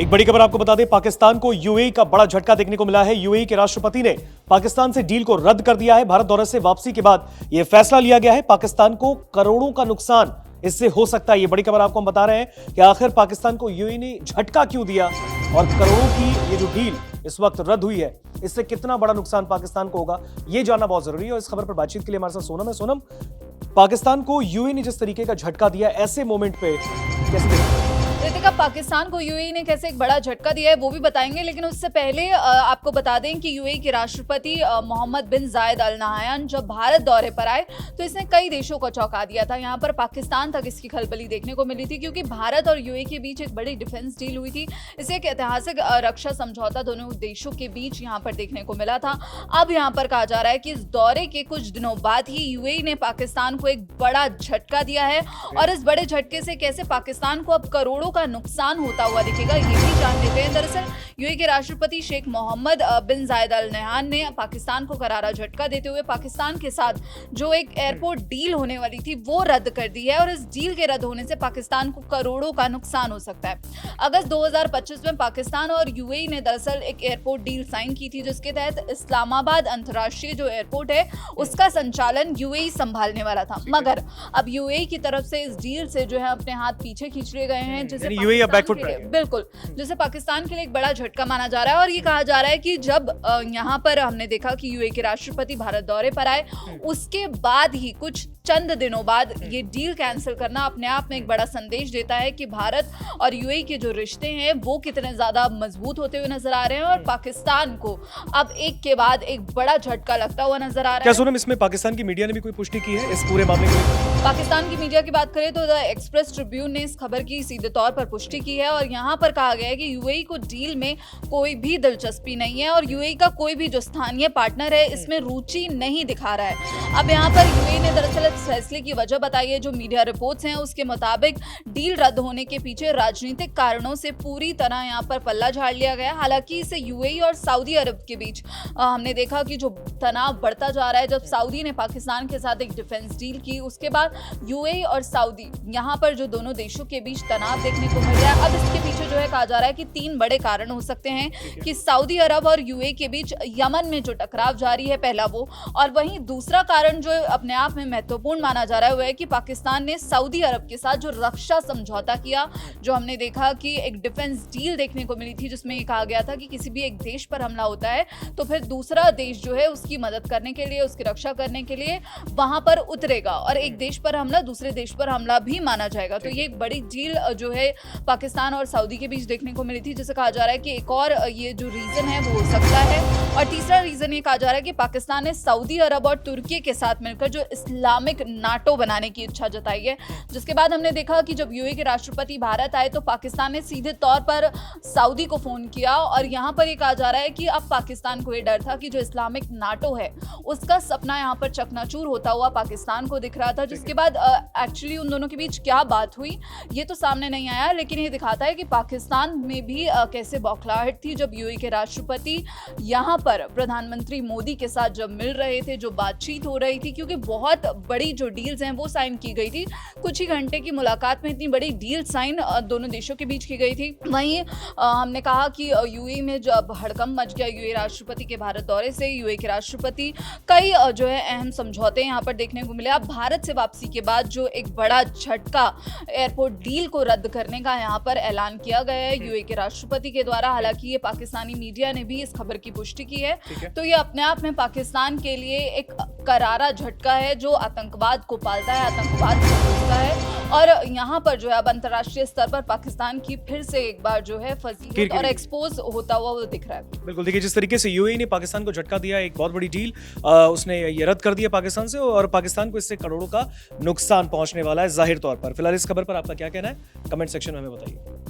एक बड़ी खबर आपको बता दें, पाकिस्तान को यूएई का बड़ा झटका देखने को मिला है। यूएई के राष्ट्रपति ने पाकिस्तान से डील को रद्द कर दिया है। भारत दौरे से वापसी के बाद यह फैसला लिया गया है। पाकिस्तान को करोड़ों का नुकसान इससे हो सकता है। ये बड़ी खबर आपको हम बता रहे हैं कि आखिर पाकिस्तान को यूएई ने झटका क्यों दिया और करोड़ों की ये जो डील इस वक्त रद्द हुई है, इससे कितना बड़ा नुकसान पाकिस्तान को होगा, ये जानना बहुत जरूरी है। और इस खबर पर बातचीत के लिए हमारे साथ सोनम है। सोनम, पाकिस्तान को यूएई ने जिस तरीके का झटका दिया, ऐसे मोमेंट पे कैसे देखते हैं? रितिका, पाकिस्तान को यूएई ने कैसे एक बड़ा झटका दिया है वो भी बताएंगे, लेकिन उससे पहले आपको बता दें कि यूएई के राष्ट्रपति मोहम्मद बिन जायद अल नहयान जब भारत दौरे पर आए तो इसने कई देशों को चौंका दिया था। यहाँ पर पाकिस्तान तक इसकी खलबली देखने को मिली थी, क्योंकि भारत और यूएई के बीच एक बड़ी डिफेंस डील हुई थी। इसे एक ऐतिहासिक रक्षा समझौता दोनों देशों के बीच यहाँ पर देखने को मिला था। अब यहाँ पर कहा जा रहा है कि इस दौरे के कुछ दिनों बाद ही यूएई ने पाकिस्तान को एक बड़ा झटका दिया है, और इस बड़े झटके से कैसे पाकिस्तान को अब करोड़ों का नुकसान होता हुआ दिखेगा, ये भी जान लेते हैं। दरअसल यूएई के राष्ट्रपति शेख मोहम्मद बिन जायद अल नहयान ने पाकिस्तान को करारा झटका देते हुए पाकिस्तान के साथ जो एक एयरपोर्ट डील होने वाली थी वो रद्द कर दी है, और इस डील के रद्द होने से पाकिस्तान को करोड़ों का नुकसान हो सकता है। अगस्त 2025 में पाकिस्तान और यूएई ने दरअसल एक एयरपोर्ट डील साइन की थी, जिसके तहत इस्लामाबाद अंतर्राष्ट्रीय जो एयरपोर्ट है उसका संचालन यूएई संभालने वाला था। मगर अब यूएई की तरफ से इस डील से जो है अपने हाथ पीछे खींच लिए गए हैं, जिसे बिल्कुल जिसे पाकिस्तान के लिए एक बड़ा झटका माना जा रहा है। और ये कहा जा रहा है कि जब यहाँ पर हमने देखा कि यूएई के राष्ट्रपति भारत दौरे पर आए, उसके बाद ही कुछ चंद दिनों बाद ये डील कैंसिल करना अपने आप में एक बड़ा संदेश देता है कि भारत और यूएई के जो रिश्ते हैं वो कितने ज्यादा मजबूत होते हुए नजर आ रहे हैं, और पाकिस्तान को अब एक के बाद एक बड़ा झटका लगता हुआ नजर आ रहा है। क्या सोनम, इसमें पाकिस्तान की मीडिया ने भी कोई पुष्टि की है इस पूरे मामले को? पाकिस्तान की मीडिया की बात करें तो द एक्सप्रेस ट्रिब्यून ने इस खबर की सीधे तौर पर पुष्टि की है, और यहाँ पर कहा गया है कि यूएई को डील में कोई भी दिलचस्पी नहीं है, और यूएई का कोई भी जो स्थानीय पार्टनर है इसमें रुचि नहीं दिखा रहा है। अब यहाँ पर यूएई ने दरअसल इस फैसले की वजह बताई है। जो मीडिया रिपोर्ट्स हैं उसके मुताबिक डील रद्द होने के पीछे राजनीतिक कारणों से पूरी तरह यहाँ पर पल्ला झाड़ लिया गया। हालांकि इसे यूएई और सऊदी अरब के बीच हमने देखा कि जो तनाव बढ़ता जा रहा है, जब सऊदी ने पाकिस्तान के साथ एक डिफेंस डील की, उसके बाद यूएई और सऊदी यहाँ पर जो दोनों देशों के बीच तनाव देखने को मिल रहा है। अब इसके पीछे जो है कहा जा रहा है कि 3 बड़े कारण हो सकते हैं कि सऊदी अरब और यूएई के बीच यमन में जो टकराव जारी है, पहला वो, और वहीं दूसरा कारण जो अपने आप में महत्वपूर्ण माना जा रहा है वो है कि पाकिस्तान ने सऊदी अरब के साथ जो रक्षा समझौता किया, जो हमने देखा कि एक डिफेंस डील देखने को मिली थी, जिसमें ये कहा गया था कि किसी भी एक देश पर हमला होता है तो फिर दूसरा देश जो है उसकी मदद करने के लिए, उसकी रक्षा करने के लिए वहां पर उतरेगा, और एक देश पर हमला दूसरे देश पर हमला भी माना जाएगा। तो ये एक बड़ी डील जो है पाकिस्तान और सऊदी के बीच देखने को मिली थी, जिसे कहा जा रहा है कि एक और ये जो रीजन है वो हो सकता है। और तीसरा रीजन ये कहा जा रहा है कि पाकिस्तान ने सऊदी अरब और तुर्की के साथ मिलकर जो इस्लामिक नाटो बनाने की इच्छा जताई है, जिसके बाद हमने देखा कि जब यूएई के राष्ट्रपति भारत आए तो पाकिस्तान ने सीधे तौर पर सऊदी को फोन किया, और यहाँ पर ये कहा जा रहा है कि अब पाकिस्तान को ये डर था कि जो इस्लामिक नाटो है उसका सपना यहाँ पर चकनाचूर होता हुआ पाकिस्तान को दिख रहा था। जिसके बाद एक्चुअली उन दोनों के बीच क्या बात हुई ये तो सामने नहीं आया, लेकिन ये दिखाता है कि पाकिस्तान में भी कैसे बौखलाहट थी जब यूएई के राष्ट्रपति यहाँ पर प्रधानमंत्री मोदी के साथ जब मिल रहे थे, जो बातचीत हो रही थी, क्योंकि बहुत बड़ी जो डील्स हैं वो साइन की गई थी। कुछ ही घंटे की मुलाकात में इतनी बड़ी डील साइन दोनों देशों के बीच की गई थी। वहीं हमने कहा कि यूएई में जब हड़कंप मच गया यूएई राष्ट्रपति के भारत दौरे से, यूएई के राष्ट्रपति कई जो है अहम समझौते यहाँ पर देखने को मिले। अब भारत से वापसी के बाद जो एक बड़ा झटका एयरपोर्ट डील को रद्द करने का यहाँ पर ऐलान किया गया है यूएई के राष्ट्रपति के द्वारा। हालांकि ये पाकिस्तानी मीडिया ने भी इस खबर की पुष्टि की है, तो ये अपने आप में पाकिस्तान के लिए एक करारा झटका है जो आतंकवाद को पालता है, आतंकवाद को रोकता है, और यहाँ पर जो है अब अंतर्राष्ट्रीय स्तर पर पाकिस्तान की फिर से एक बार जो है फजीहत और एक्सपोज होता हुआ वो दिख रहा है। बिल्कुल, देखिए जिस तरीके से यूएई ने पाकिस्तान को झटका दिया, एक बहुत बड़ी डील उसने ये रद्द कर दिया पाकिस्तान से, और पाकिस्तान को इससे करोड़ों का नुकसान पहुंचने वाला है जाहिर तौर पर। फिलहाल इस खबर पर आपका क्या कहना है, कमेंट सेक्शन में हमें बताइए।